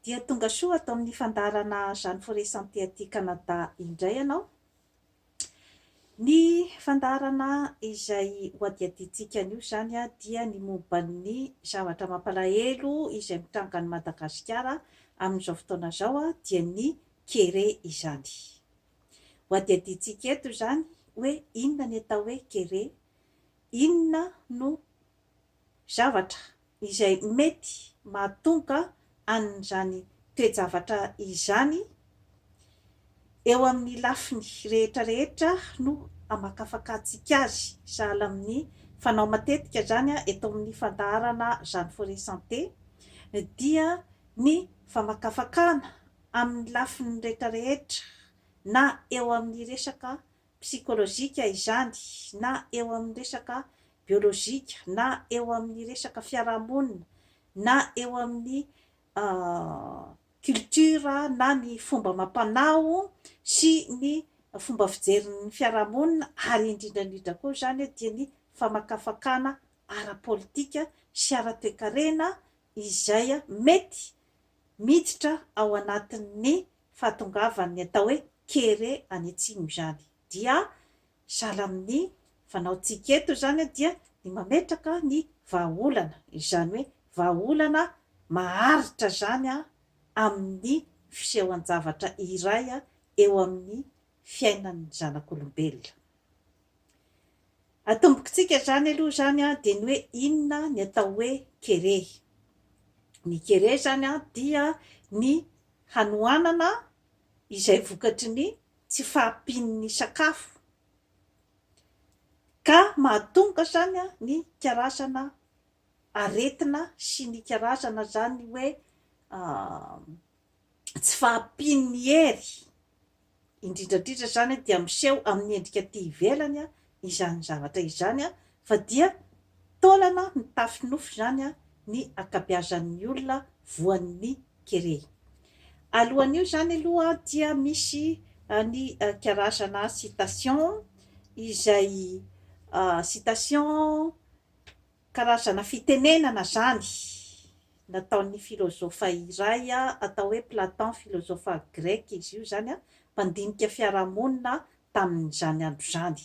Dia tonga soa atao amin'ny fandarana Jeanne Forest Santé aty Canada indray ianao. Ny fandarana izay hoadiadintsika an'io zany dia ny momban'ny zavatra mampalahelo izay mitranga an'i Madagasikara amin'izao fotoana izao dia ny kere izany. Hoadiadintsika eto zany hoe inona ny atao hoe kere, inona no zavatra izay mety mahatonga an'izany toe-javatra izany eo amin'ny lafiny rehetrarehetra no hamakafakantsika azy. Sahala amin'ny fanao matetika zany eto amin'ny fandarana Jeanne Forest Santé dia ny famakafakana amin'ny lafiny rehetrarehetra, na eo amin'ny resaka psikolojika izany, na eo amin'ny resaka biolojika, na eo amin'ny resaka fiarahamonina, na eo amin'ny culture, na ny fomba amam-panao sy ny fomba fijerin'ny fiarahamonina, ary indrindrandrindra koa zany dia ny famakafakana ara-politika sy ara-toe-karena izay mety miditra ao anatin'ny fahatongavan'ny atao hoe kere any atsimo izany. Dia sahala amin'ny fanaontsika eto zany dia ny mametraka ny vahaolana, izany hoe vahaolana maharitra zany amin'ny fisehoan-javatra iray eo amin'ny fiainan'ny zanak'olombelona. Atombokantsika zany aloha zany dia ny hoe inona ny atao hoe kere. Ny kere zany dia ny hanoanana izay vokatry ny tsy fahampian'ny sakafo ka mahatonga zany ny karazana aretina sy ny karazana zany hoe tsy fahampian'ny hery, indrindrandrindra zany dia miseho amin'ny endrika aty ivelany izany zavatra izany, fa dia taolana mitafy nofy zany ny ankabeazan'ny olona voan'ny kere. Alohan'io zany aloha dia misy ny karazana citation izay citation karazana fitenenana zany nataon'ny filozofa iray atao hoe Platon, filozofa grek izy io zany mpandinika fiarahamonina tamin'izany andro zany.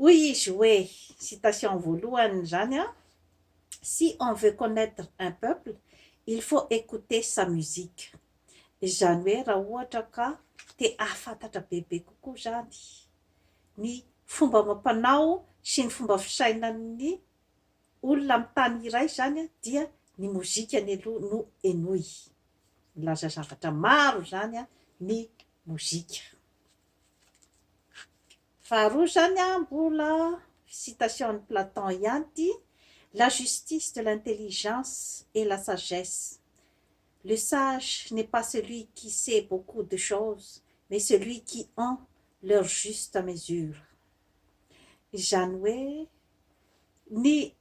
Hoy izy hoe, citation voalohany zany si on veut connaître un peuple, il faut écouter sa musique. Izany hoe raha ohatra ka te ahafantatra bebe kokoa zany ny fomba amam-panao sy ny fomba fisainan'ny olona amin'ny tany iray zany dia ny mozika ny aloha no enoy. Milaza zavatra maro zany ny mozika. Faharoa zany mbola citation de Platon ihany, la justice de l'intelligence et la sagesse. Le sage n'est pas celui qui sait beaucoup de choses, mais celui qui en leur juste mesure. Izany hoe ny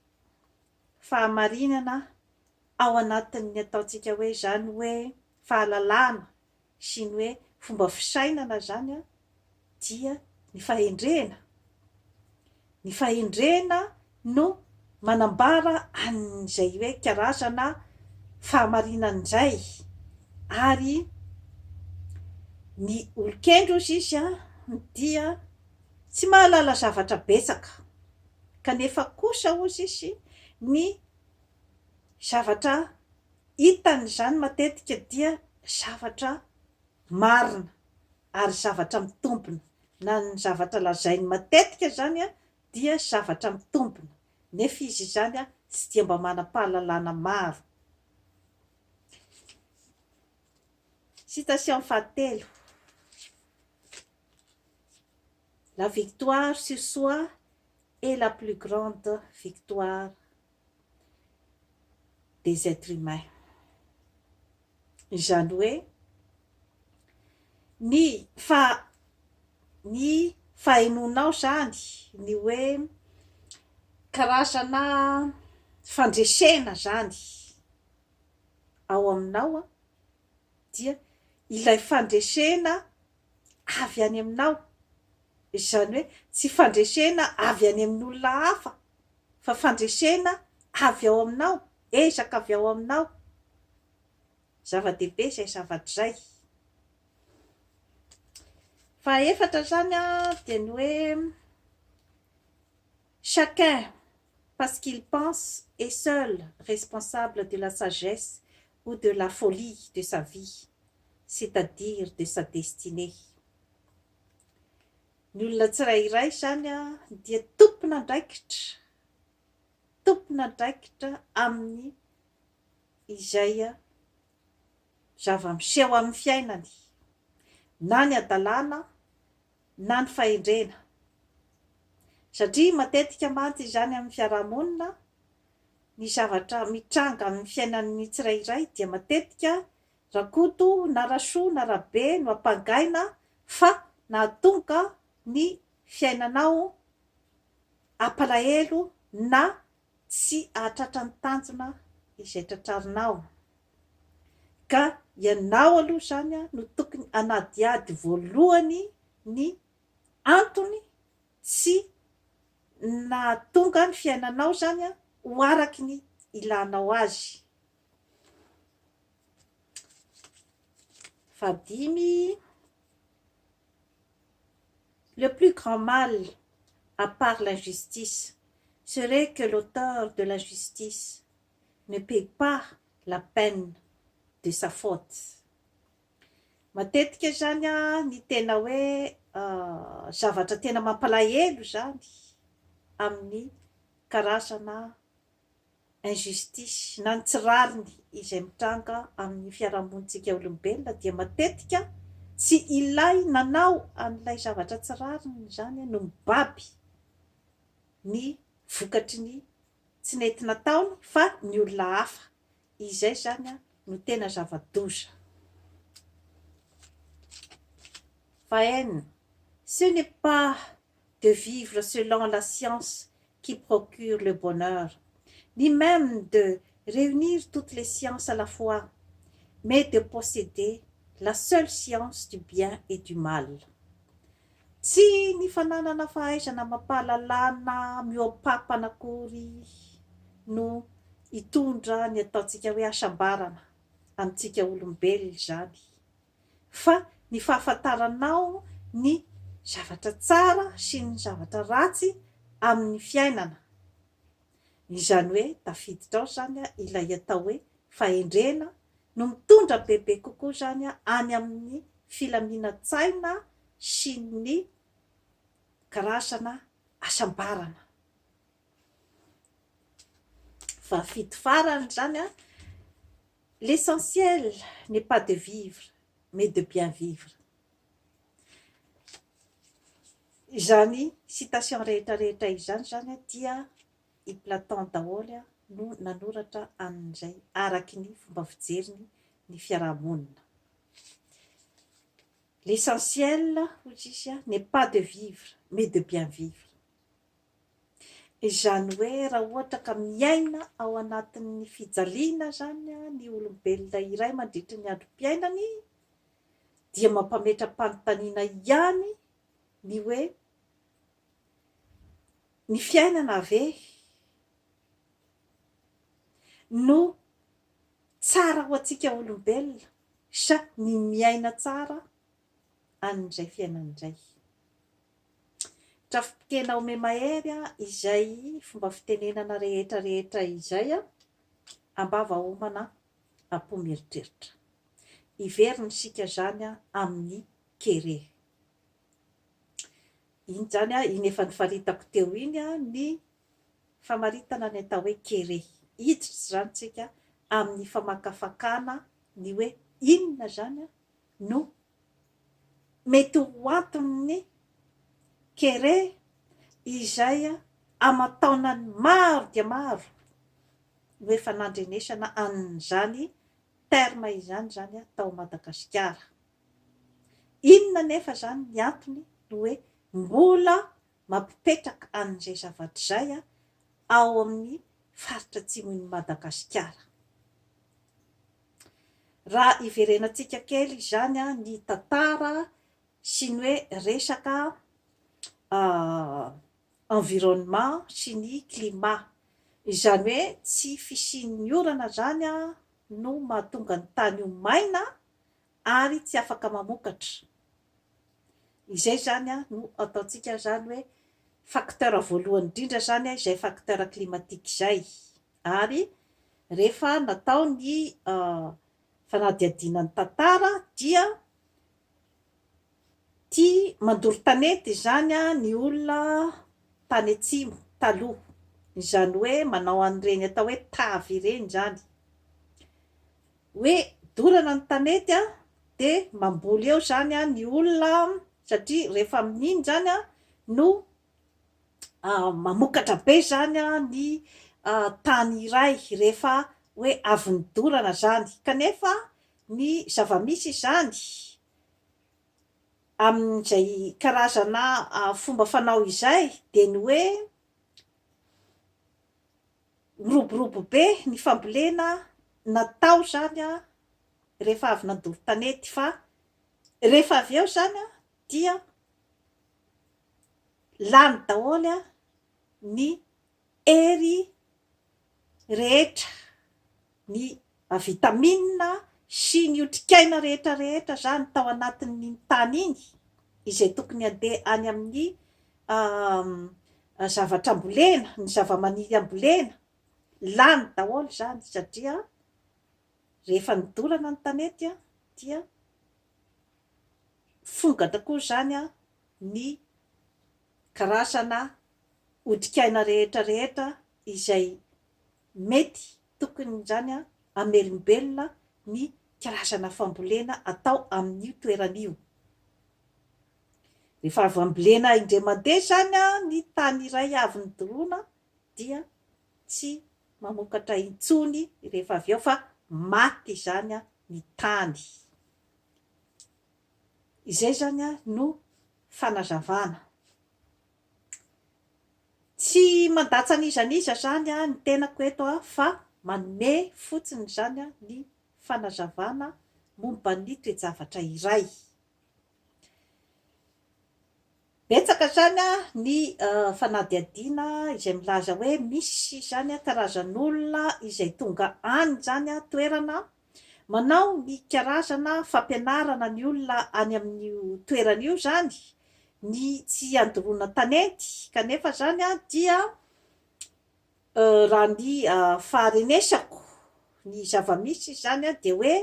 fahamarinana ao anatin'ny ataontsika hoe zany hoe fahalalana sy ny hoe fomba fisainana zany dia ny fahendrena. Ny fahendrena no manambara an'izay hoe karazana fahamarinan'izay, ary ny olon-kendro izy dia tsy mahalala zavatra betsaka, kanefa kosa ozy izy ny zavatra hitany zany matetika dia zavatra marina ary zavatra mitombina, na ny zavatra lazainy matetika zany dia zavatra mitombina, nefa izy zany tsy dia mba manam-pahalalana maro. Citation fahatelo, la victoire sur soi est la plus grande victoire des êtres humains. Izany hoe ny fahainoanao zany, ny hoe karazana fandresena zany ao aminao dia ilay fandresena avy any aminao. Izany hoe tsy fandresena avy any amin'olona hafa, fa fandresena avy ao aminao, ezaka avy ao aminao. zava-dehibe izay zavatra izay. Fahaefatra zany dia ny hoe chacun parce qu'il pense est seul responsable de la sagesse ou de la folie de sa vie, c'est-à-dire de sa destinée. Ny olona tsirairay zany dia tompona andraikitra amin'ny izay zava-miseho amin'ny fiainany, na ny adalàna na ny fahendrena. Satria matetika mantsy izany amin'ny fiarahamonina, ny zavatra mitranga amin'ny fiainan'ny tsirairay dia matetika rakoto na rasoa na rabe no ampangaina fa nahatonga ny fiainanao ampalahelo na tsy ahatratra ny tanjona izay tratrarinao. Ka ianao aloha zany no tokony anadiady voalohany ny antony sy nahatonga ny fiainanao zany ho araky ny ilanao azy. Fadimy, le plus grand mal, à part l'injustice, serait que l'auteur de l'injustice ne paye pas la peine de sa faute. Matetika zany ny tena hoe zavatra tena mampalahelo zany amin'ny karazana injustice na ny tsy rariny izay mitranga amin'ny fiarahamonitsika olombelona dia matetika tsy ilay nanao an'ilay zavatra tsy rariny zany no mibaby ny vokatry ny tsy nety nataony fa ny olona hafa. Izay zany no tena zava-doza. Fahaenina, ce n'est pas de vivre selon la science qui procure le bonheur, ni même de réunir toutes les sciences à la fois, mais de posséder la seule science du bien et du mal. Tsy ny fananana fahaizana mampahalalana mioapapana akory no hitondra ny ataontsika hoe hasambarana amintsika olombelona zany, fa ny fahafantaranao ny zavatra tsara sy ny zavatra ratsy amin'ny fiainana. Izany hoe tafiditra ao zany ilay atao hoe fahendrena no mitondra bebe kokoa zany any amin'ny filaminan-tsaina sy ny karazana hasambarana. Fa fito farany zany l'essentiel n'est pas de vivre mais de bien vivre. Izany citation rehetrarehetra izany zany dia i Platon daholo no nanoratra an'izay araky ny fomba fijeriny ny fiarahamonina. L'essentiel hozy izy n'est pas de vivre mais de bien vivre. Izany hoe raha ohatra ka miaina ao anatin'ny fijaliana zany ny olombelona iray mandritra ny androm-piainany dia mampametra-panontaniana ihany ny hoe ny fiainana ve no tsara ho antsika olombelona sa ny miaina tsara an'izay fiainan'izay. Trafitikena ome mahery izay fomba fitenenana rehetrarehetra izay ambava homana ampomeritreritra. Iveriny sika zany amin'ny kere. Iny zany iny efa nifaritako teo iny ny famaritana ny atao hoe kere. Hiditra zany tsika amin'ny famakafakana ny hoe inona zany no mety ho anton'ny kere izay amataonany maro dia maro hoe fanandrenesana an'izany terme izany zany tao Madagasikara. Inona nefa zany ny antony no hoe mbola mampipetraka an'izay zavatra izay ao amin'ny faritra atsimon'i Madagasikara. Raha iverenantsika kely izany ny tantara sy ny hoe resaka environnement sy ny climat. Izany hoe tsy fisian'ny orana zany no mahatonga ny tany ho maina ary tsy afaka mamokatra. Izay zany no ataontsika zany hoe facteur voalohany indrindra zany izay facteur climatique izay. Ary rehefa natao ny fanadihadiana ny tantara dia tia mandoro tanety zany ny olona tany atsimo taloha, izany hoe manao an'ireny atao hoe tavy ireny zany, hoe dorana ny tanety de mamboly eo zany ny olona, satria rehefa amin'iny zany no mamokatra be zany ny tany iray rehefa hoe avy nidorana zany. Kanefa ny zava-misy zany amin'izay karazana fomba fanao izay de ny hoe miroborobo be ny fambolena natao zany rehefa avy nandoro tanety, fa rehefa avy eo zany dia lany daholo ny hery rehetra, ny vitamine sy ny otrikaina rehetrarehetra zany tao anatin'ny tany iny, izay tokony handeha any amin'ny zavatra ambolena, ny zava-maniry ambolena, lany daholo zany, satria rehefa nidorana ny tanety dia fongatra koa zany ny karazana otrikaina rehetrarehetra izay mety tokony zany hamelombelona ny karazana fambolena atao amin'io toeran'io. Rehefa avy ambolena indray mandeha zany ny tany iray avy nidorona dia tsy mamokatra intsony rehefa avy eo, fa maty zany ny tany. Izay zany no fanazavana. Tsy mandatsy an'izaniza zany ny tenako eto fa manome fotsiny zany ny fanazavana momba ny toe-javatra iray. Betsaka zany ny fanadihadiana izay milaza hoe misy zany karazan'olona izay tonga any zany toerana manao ny karazana fampianarana ny olona any amin'io toeran'io zany ny tsy andoroana tanety, kanefa zany dia raha ny faharenesako ny zava-misy zany de hoe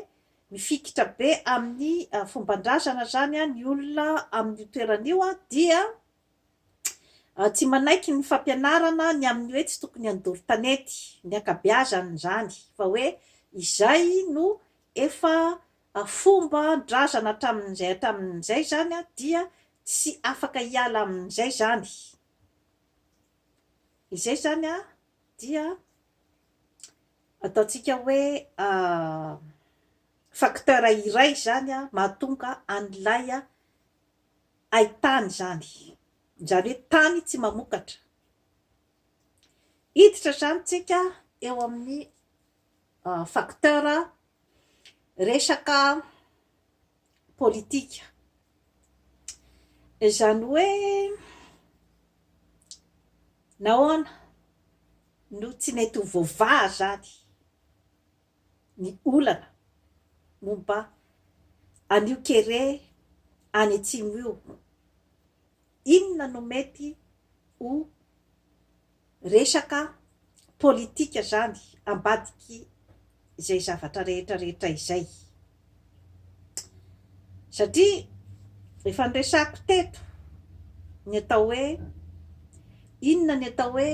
mifikitra be amin'ny fomban-drazana zany ny olona amin'ny toeran'io dia tsy manaiky ny fampianarana ny amin'ny hoe tsy tokony andoro tanety, ny ankabeazany zany, fa hoe izay no efa fomban-drazana hatramin'izay zany dia tsy afaka hiala amin'izay zany. Izay zany dia ataontsika hoe facteur iray zany mahatonga an'ilay haitany zany, izany hoe tany tsy mamokatra. Hiditra zany tsika eo amin'ny facteur resaka politika, izany hoe nahoana no tsy nety ho voavaha zany ny olana momba an'io kere any atsimo io. Inona no mety ho resaka politika zany ambadiky izay zavatra rehetrarehetra izay, satria efa niresako teto ny atao hoe inona ny atao hoe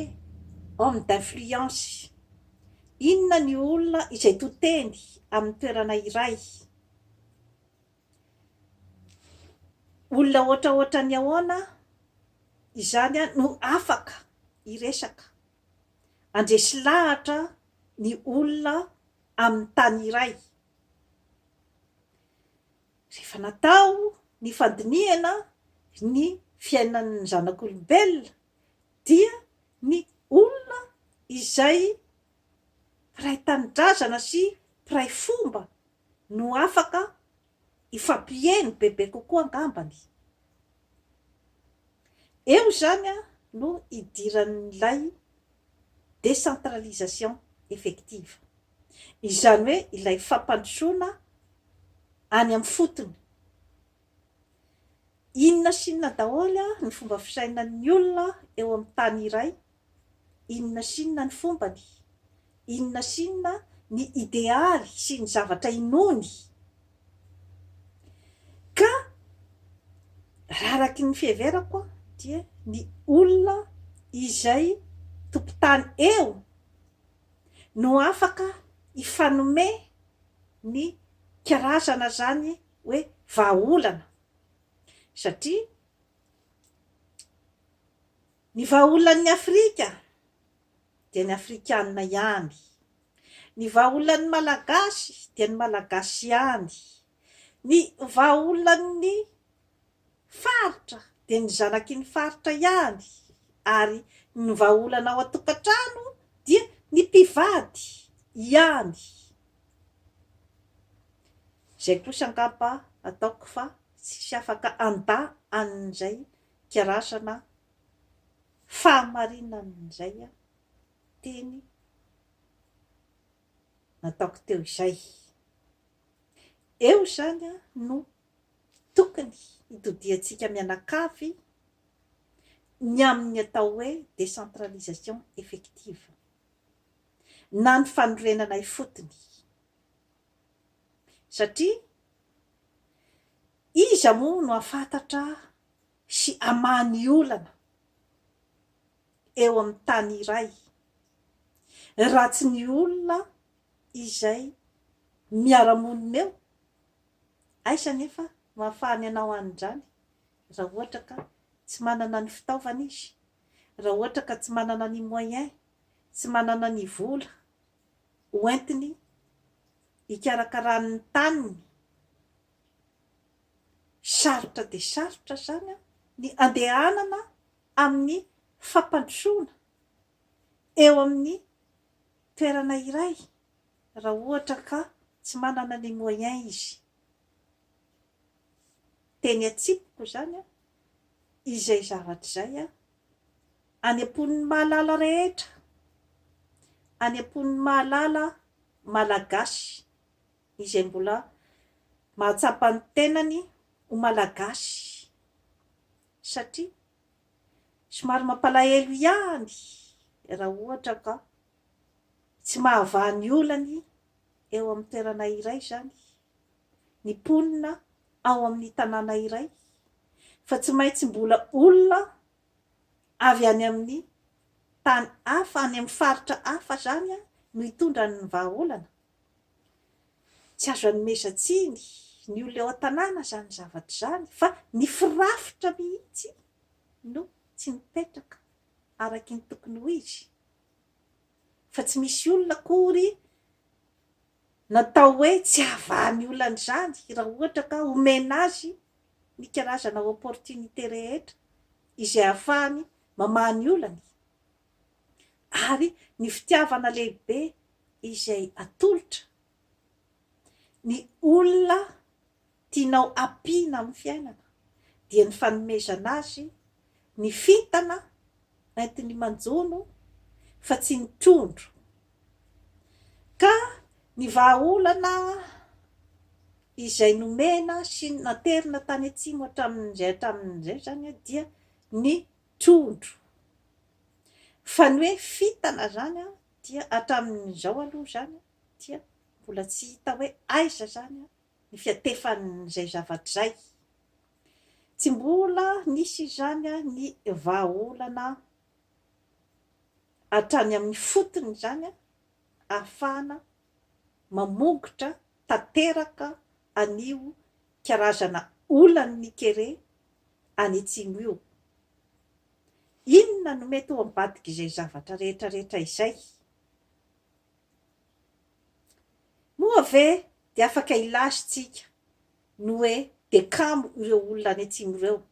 homme d'influence, inona ny olona izay toteny amin'ny toerana iray, olona ohatraohatra ny ahoana izany no afaka hiresaka andresy lahatra ny olona amin'ny tany iray. Rehefa natao ny fandinihana ny fiainan'ny zanak'olombelona dia ny olona izay mpiray tanindrazana sy mpiray fomba no afaka ifampieny bebe kokoa angambany. Eo zany no idiran'ilay décentralisation effective, izany hoe ilay fampandrosoana any amin'ny fotony. Inona sinona daholo ny fomba fisainan'ny olona eo amin'ny tany iray, inona sinona ny fombany, inona sinona ny idealy sy ny zavatra inony, ka raha araky ny fiheverako dia ny olona izay tompon-tany eo no afaka hifanome ny karazana zany hoe vahaolana, satria ny vahaolan'ny Afrika dia ny Afrikanina ihany, ny vahaolan'ny Malagasy dia ny Malagasy ihany, ny vahaolan'ny faritra dia ny zanaky ny faritra ihany, ary ny vahaolana ao an-tokantrano dia ny mpivady ihany. Zay kosa angamba ataoko fa tsisy afaka anda an'izay karazana fahamarinan'izay teny nataoko teo izay. Eo zany no tokony hitodiantsika mianakavy ny amin'ny atao hoe décentralisation effective, na ny fanorenana ifotony, satria iza moa no afantatra sy amany olana eo amin'ny tany iray, raha tsy ny olona izay miara-monina eo. Aiza nefa no ahafahany anao an'izany raha ohatra ka tsy manana ny fitaovana izy, raha ohatra ka tsy manana ny moyen, tsy manana ny vola hoentiny hikarakarany ny taniny. Sarotra dia sarotra zany ny andehanana amin'ny fampandrosoana eo amin'ny toerana iray raha ohatra ka tsy manana ny moyen izy. Teny atsipoko zany izay zavatra izay any am-ponin'ny mahalala rehetra, any am-ponin'ny mahalala malagasy izay mbola mahatsapa ny tenany ho malagasy, satria somary mampalahelo ihany raha ohatra ka tsy mahavaha ny olany eo amin'ny toerana iray zany ny mponina ao amin'ny tanàna iray, fa tsy maintsy mbola olona avy any amin'ny tany hafa, any amin'ny faritra hafa zany no hitondra ny vahaolana. Tsy azo hanomeza-tsiny ny olona eo an-tanàna zany zavatra zany, fa ny firafitra mihitsy no tsy mipetraka araky ny tokony ho izy, fa tsy misy olona akory natao hoe tsy hahavahan'ny olana zany raha ohatra ka omena azy ny karazana opportunité rehetra izay ahafahany mamaha ny olany, ary ny fitiavana lehibe izay atolotra ny olona tianao ampiana amin'ny fiainana dia ny fanomezana azy ny fintana entiny manjono fa tsy ny trondro. Ka ny vahaolana izay nomena sy naterina tany atsimo hatramin'izay zany dia ny trondro, fa ny hoe fintana zany dia hatramin'izao aloha zany dia mbola tsy hita hoe aiza zany ny fiatefan'izay zavatra izay. Tsy mbola nisy zany ny vahaolana hatrany amin'ny fotony zany ahafahana mamogotra tanteraka an'io karazana olan'ny kere any atsimo io. Inona no mety ho ambadika izay zavatra rehetrarehetra izay? Moa ve dia afaka ilazitsika no hoe dia kamo ireo olona any atsimo ireo?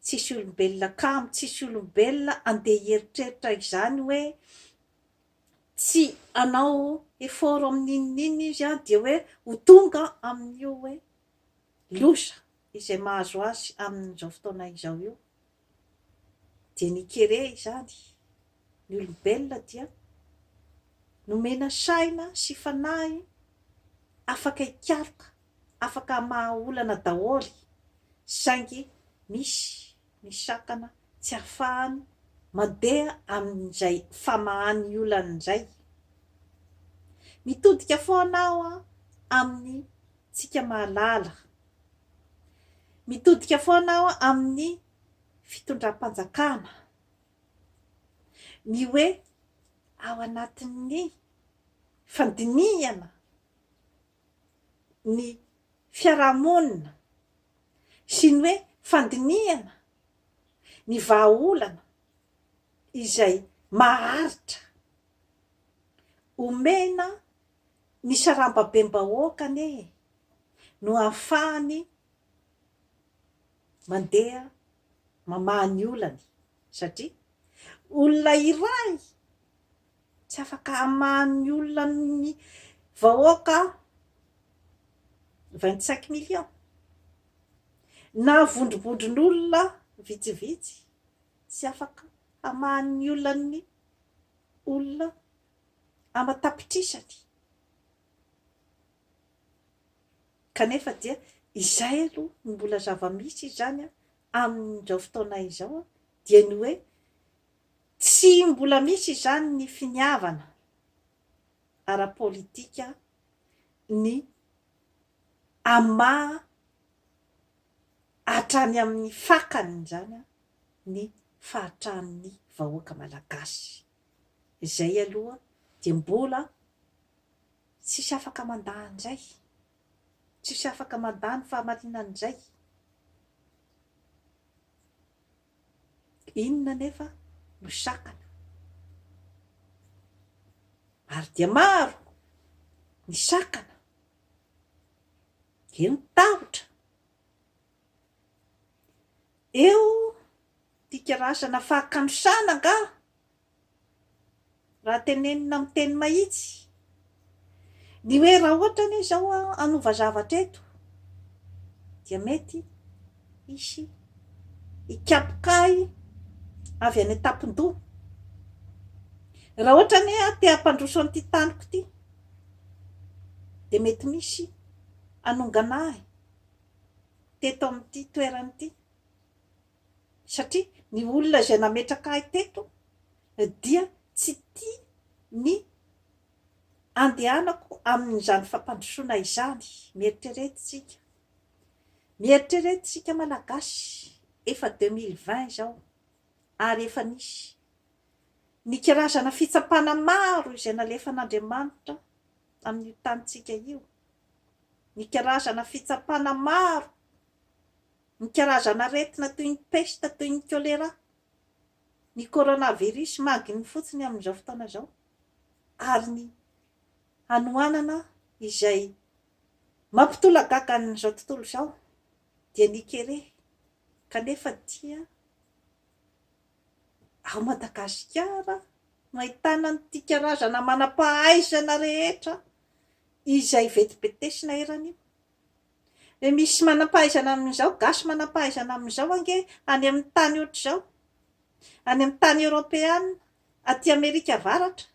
Tsisy olombelona kamo, tsisy olombelona andeha hieritreritra izany hoe tsy anao effort amin'inon'inona izy dia hoe ho tonga amin'io hoe loza izay mahazo azy amin'izao fotoana izao io. Dia ny kere izany, ny olombelona dia nomena saina sy fanahy afaka hikaroka, afaka mahaolana daholo, saingy misy ny sakana tsy ahafahany mandeha amin'izay famahany olana indray. Mitodika foana aho amin'ny tsika mahalala, mitodika foana aho amin'ny fitondram-panjakana, ny hoe ao anatin'ny fandinihana ny fiarahamonina sy ny hoe fandinihana ny vahaolana izay maharitra omena ny sarambabem-bahoaka no ahafahany mandeha mamaha ny olany, satria olona iray tsy afaka hamaha ny olona ny vahoaka 25 millions na vondrobondron'olona vitsivitsy tsy afaka hamaha ny olona amatapitrisany. Kanefa dia izay aloha no mbola zava-misy izany amin'izao fotoana izao dia ny hoe tsy mbola misy izany ny finiavana ara-politika ny amaha hatrany amin'ny fakany izany ny fahatran'ny vahoaka malagasy. Izay aloha dia mbola tsisy afaka mandahan'izay, tsisy afaka mandaha ny fahamarinan'izay. Inona nefa no sakana? Ary dia maro ny sakana, eo ny tahotra, eo tika rasana fahakanosana nga raha tenenina amin'ny teny mahitsy, ny hoe raha ohatra anie izao hanova zavatra eto dia mety hisy hikapokahy avy any an-tampon-doha. Raha ohatra anie te hampandroso an'ity taniko ity dia mety misy hanonganahy teto amin'ity toerana ity, satria ny olona izay nametraka ahy teto dia tsy tia ny andehanako amin'izany fampandrosoana izany. Mieritreretintsika malagasy efa 2020 izao ary efa nisy ny karazana fitsapana maro izay nalefan'Andriamanitra amin'ny tanintsika io, ny karazana fitsapana maro, ny karazana aretina toy ny peste, toy ny choléra, ny coronavirus manginy fotsiny amin'izao fotoana izao, ary ny hanohanana izay mampitolagaga n'izao tontolo izao dia ny kere. Kanefa dia ao Madagasikara no ahitana an'ity karazana manam-pahaizana rehetra izay vetibetesina erany io. Dia misy manam-pahaizana amin'izao, gasy manam-pahaizana amin'izao ange any amin'ny tany ohatr'izao, any amin'ny tany Europeana, aty Amerika avaratra,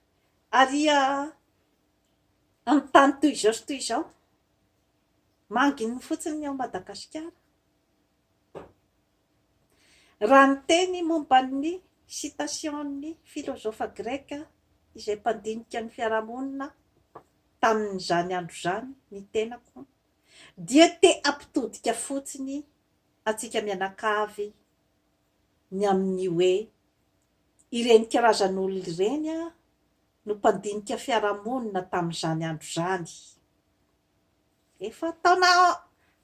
ary amin'ny tany toy izao sy toy izao, manginy fotsiny ao Madagasikara. Raha ny teny momba ny citation'ny filozofa greka izay mpandinika ny fiarahamonina tamin'izany andro izany, ny tenako dia te ampitodika fotsiny atsika mianakavy ny amin'ny hoe ireny karazan'olona ireny no mpandinika fiarahamonina tamin'izany andro izany. Efa taona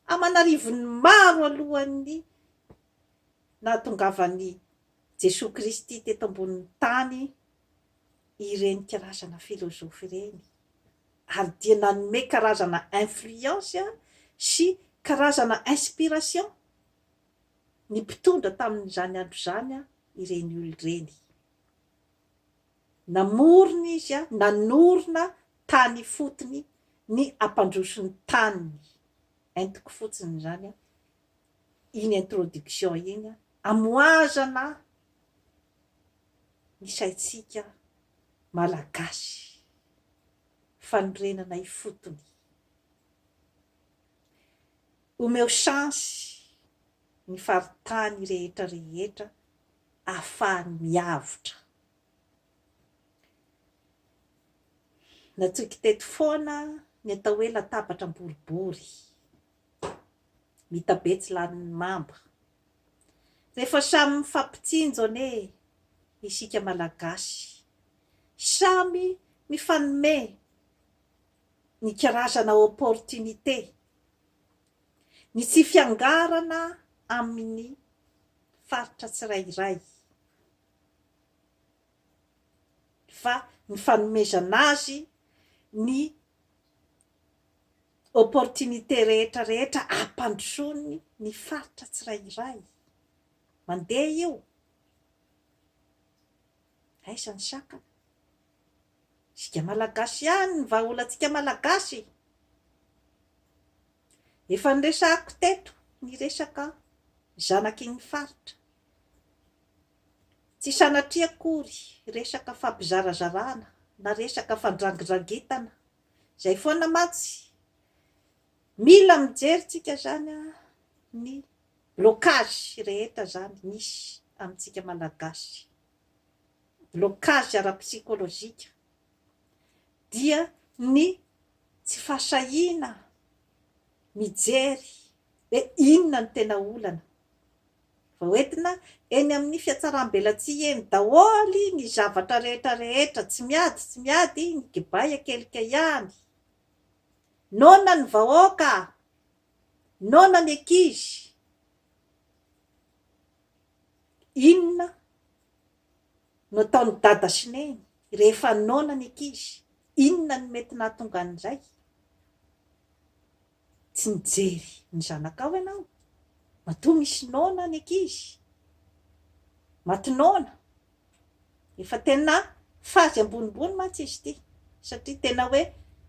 aman'arivony maro alohan'ny nahatongavan'i Jesosy Kristy teto ambonin'ny tany ireny karazana filozofy ireny, ary dia nanome karazana influence sy karazana inspiration ny mpitondra tamin'izany andro izany ireny olona ireny. Namorona izy nanorina tany fotony ny ampandrosony taniny, entiko fotsiny izany iny introduction iny amoazana ny saintsika malagasy. fanorenana ifotony. Omeo chansy ny faritany rehetra rehetra ahafahany miavotra. Natsoiky teto foana ny atao hoe latabatra boribory, mitabetsy lanin'ny mamba. Rehefa samy mifampitsinjo ane isika malagasy, samy mifanome ny karazana opportunité, ny tsy fiangarana amin'ny faritra tsirairay, fa ny fanomezana azy ny opportunité rehetra rehetra ampandrosoany ny faritra tsirairay. Mandeha io, aiza ny sakana? Sika malagasy ihany ny vahaolantsika malagasy. Efa niresahako teto ny resaka zanaky ny faritra. Tsy sanatria akory resaka fampizarazarana na resaka fandrangirangitana. Zay foana mantsy mila mijeritsika zany ny blocage rehetra zany misy amintsika malagasy. Blocage ara-psikolojika dia ny tsy fahasahiana mijery hoe inona ny tena olana. Fa hoentina eny amin'ny fiatsaram-belatsia eny daholy ny zavatra rehetra rehetra, tsy miady ny kibay akelika ihany. Nona ny vahoaka, nona ny ankizy, inona no ataon'ny dada sy neny rehefa nona ny ankizy, inona ny mety nahatonga an'izay? Tsy nijery ny zanakao ianao, matoa misy nona ny ankizy, matinona. Efa tena fazy ambonimbony mantsy izy ity, satria tena hoe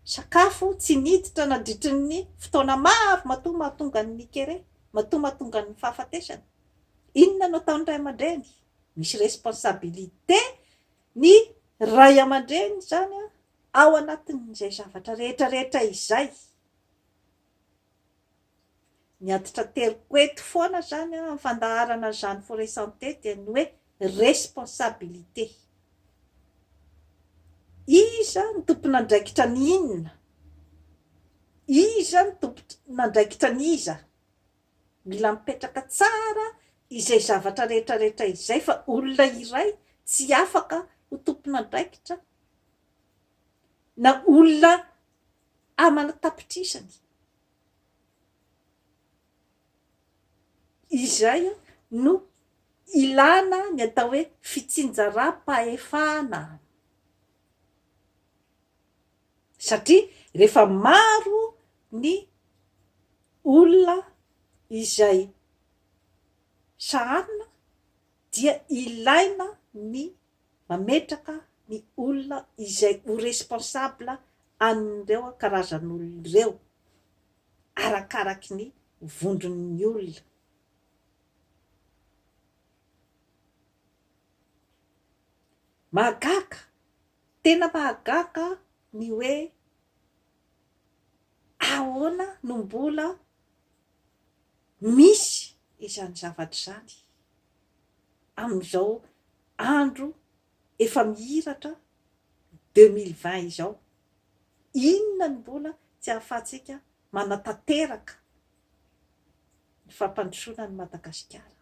sakafo tsy niditra nandritry ny fotoana maro matoa mahatonga ny kere, matoa mahatonga ny fahafatesana. Inona no ataon'ny ray aman-dreny? Misy responsabilité ny ray aman-dreny zany ao anatin'izay zavatra rehetra rehetra izay. Ny antitra teriko eto foana zany amin'ny fandaharana Jeanne Forest Santé dia ny hoe responsabilité. Iza ny tompon'andraikitra ny inona? Iza ny tompon'andraikitra ny iza? Mila mipetraka tsara izay zavatra rehetra rehetra izay, fa olona iray tsy afaka ho tompon'andraikitra na olona amanatapitrisany. Izay no ilana ny atao hoe fitsinjaram-pahefana. Satria rehefa maro ny olona izay saharina dia ilaina ny mametraka ny olona izay ho responsable anireo karazan'olon'ireo arakaraky ny vondron'ny olona. Mahagaga, tena mahagaga ny hoe ahoana no mbola misy izany zavatra izany amin'izao andro efa mihiratra 2020 izao. Inona ny mbola tsy ahafahantsika manatanteraka ny fampandrosoana ny Madagasikara?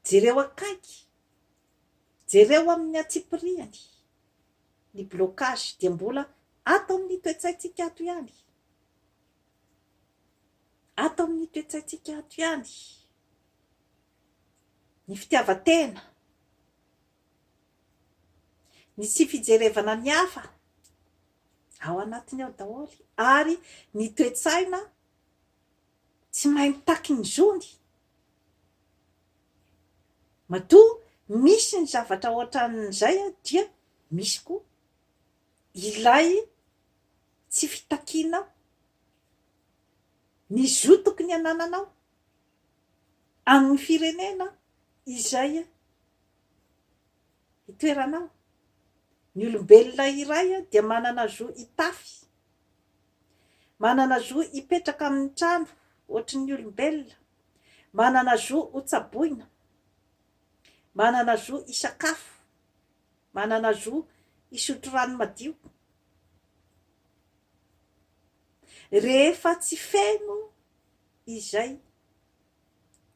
Jereo akaiky, jereo amin'ny atsipiriany ny blocage dia mbola ato amin'ny toe-tsaintsika ato ihany, ato amin'ny toe-tsaintsika ato ihany. Ny fitiavan-tena, ny tsy fijerevana ny hafa ao anatiny ao daholy, ary ny toe-tsaina tsy mahay mitaky ny zony. Matoa misy ny zavatra ohatran'izay dia misy koa ilay tsy fitakiana ny zo tokony anananao amin'ny firenena izay itoeranao. Ny olombelona iray dia manana zo hitafy, manana zo hipetraka amin'ny trano ohatry ny olombelona, manana zo ho tsaboina, manana zo hisakafo, manana zo hisotro rano madio. Rehefa tsy feno izay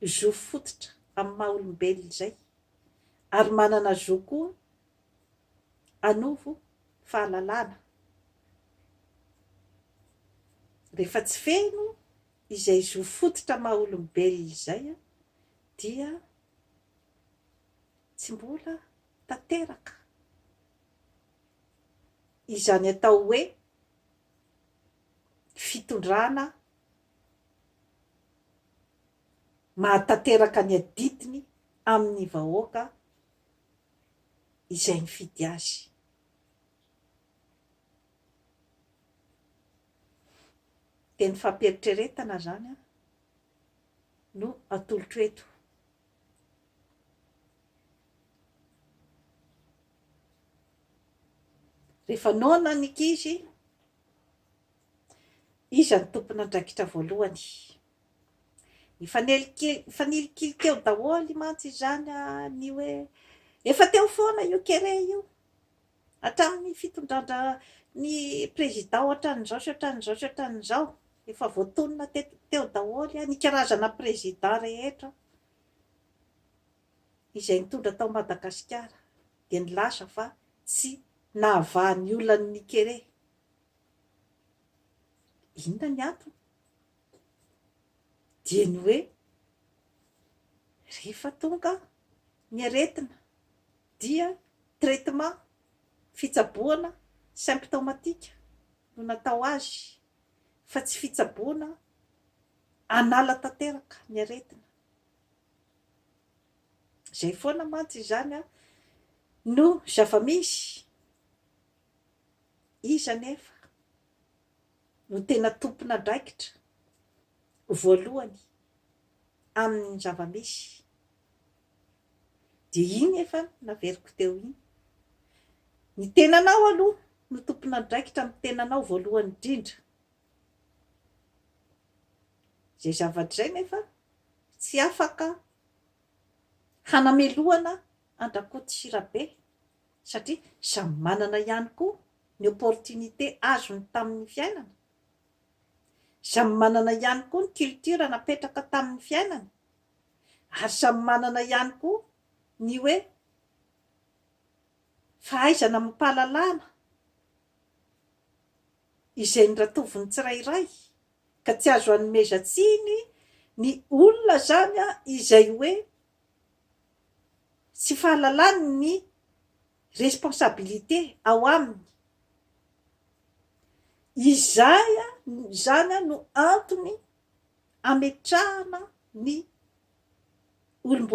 zo fototra amin'ny maha olombelona izay, ary manana zo koa hanovo fahalalana. Rehefa tsy feno izay zo fototra maha olombelona izay dia tsy mbola tanteraka izany atao hoe fitondrana mahatanteraka ny adidiny amin'ny vahoaka izay mifidy azy. Dia ny fampieritreretana zany no atolotro eto. Rehefa noana ny ankizy, iza ny tompon'andraikitra voalohany. Mifanilikily teo daholo mantsy izany ny hoe efa teo foana io kere io, hatramin'ny fitondrana ny président ohatran'izao sy ohatran'izao sy ohatran'izao, efa voatonona teo daholo ny karazana président rehetra izay nitondra tao Madagasikara, dia nilasa fa tsy nahavahan'ny olona ny kere. Inona ny antony? Dia ny hoe rehefa tonga ny aretina dia traitement fitsaboana symptomatika no natao azy, fa tsy fitsaboana hanala tanteraka ny aretina. Izay foana mantsy izany no zava-misy. Iza nefa no tena tompon'andraikitra voalohany amin'ny zava-misy? Dia iny efa naveriko teo iny. Ny tenanao aloha no tompon'andraikitra amin'ny tenanao voalohany indrindra. Izay zavatra izay nefa tsy afaka hanamelohana Andrakotosirabe, satria samy manana ihany koa ny opportunité azony tamin'ny fiainana, samy manana ihany koa ny culture napetraka tamin'ny fiainana, ary samy manana ihany koa ny hoe fahaizana mampahalalana izay ny ratoviny tsirairay, ka tsy azo hanomezan-tsiny ny olona zany izay hoe tsy fahalalany ny responsabilité ao aminy. Izay zany no antony ametrahana ny olom-boafiny.